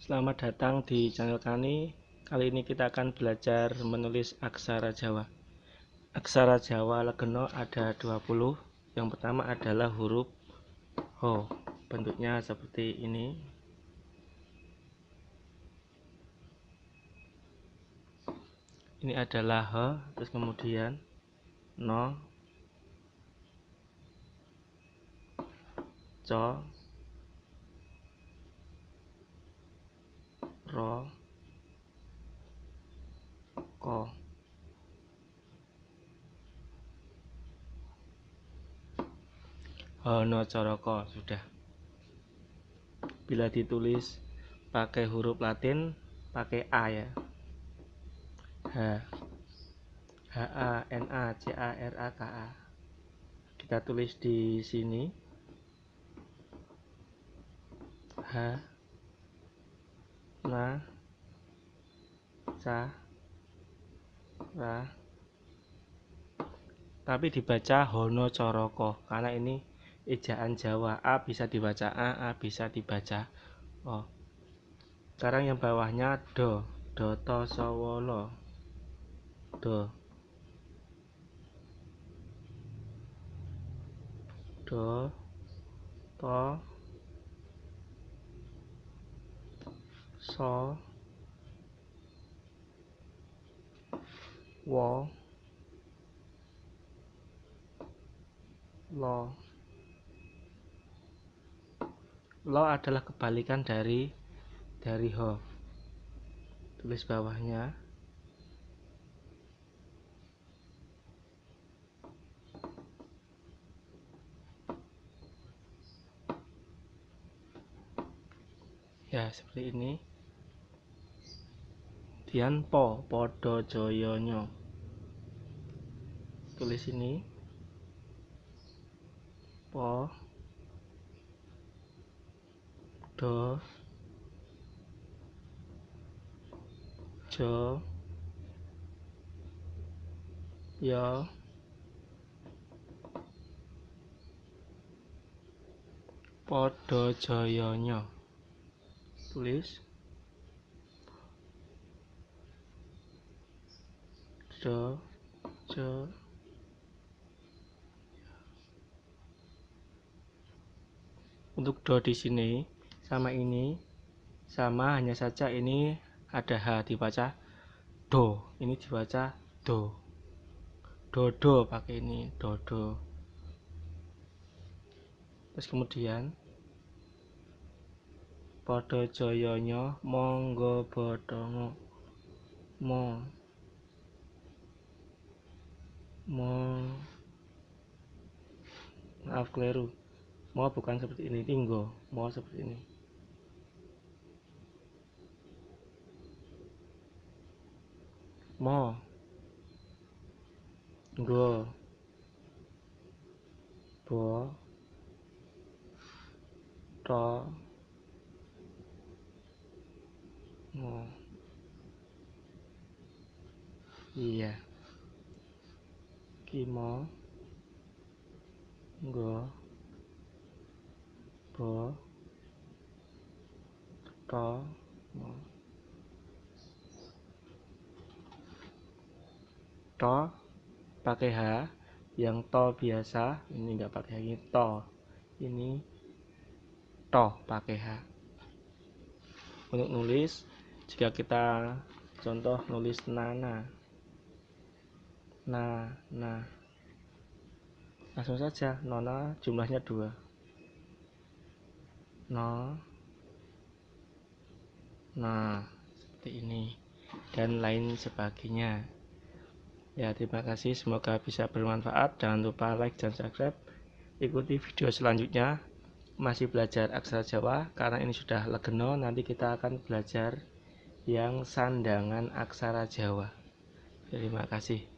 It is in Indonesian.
Selamat datang di channel kami. Kali ini kita akan belajar menulis aksara Jawa. Aksara Jawa Legeno ada 20. Yang pertama adalah huruf Ho. Bentuknya seperti ini. Ini adalah Ho, terus kemudian No, Co, Ro, Ko. Hono Coroko sudah. Bila ditulis pakai huruf Latin, pakai A ya. H, HANACARAKA. Kita tulis di sini H, Na, Ca, Ra. Tapi dibaca Hono Coroko karena ini ejaan Jawa. A bisa dibaca A bisa dibaca O. Sekarang yang bawahnya Do, Doto Sowolo, Do, Do, To, So, Wo, Lo. Lo adalah kebalikan dari Ho. Tulis bawahnya ya seperti ini. Kemudian Po, Podo Joyonyo. Tulis ini Po, Do, Jo, Yo, Podo Joyonyo. Tulis Do, Jo. Untuk Do di sini sama ini sama, hanya saja ini ada H dibaca Do, ini dibaca Do. Dodo pakai ini Dodo. Terus kemudian Podo Joyonyo Monggo Bodongo Mo, maaf keliru. Mo bukan seperti ini, tinggo. Mo seperti ini. Mo, Go, Bo, To, Mo. Iya. Kimo, Go, Bo, To, Mo. To pakai H, yang To biasa ini enggak pakai ini To, ini To pakai H. Untuk nulis, jika kita contoh nulis Nana, langsung saja Nona jumlahnya 2, No, nah seperti ini dan lain sebagainya ya. Terima kasih, semoga bisa bermanfaat. Jangan lupa like dan subscribe. Ikuti video selanjutnya, masih belajar aksara Jawa karena ini sudah Legeno. Nanti kita akan belajar yang sandangan aksara Jawa. Terima kasih.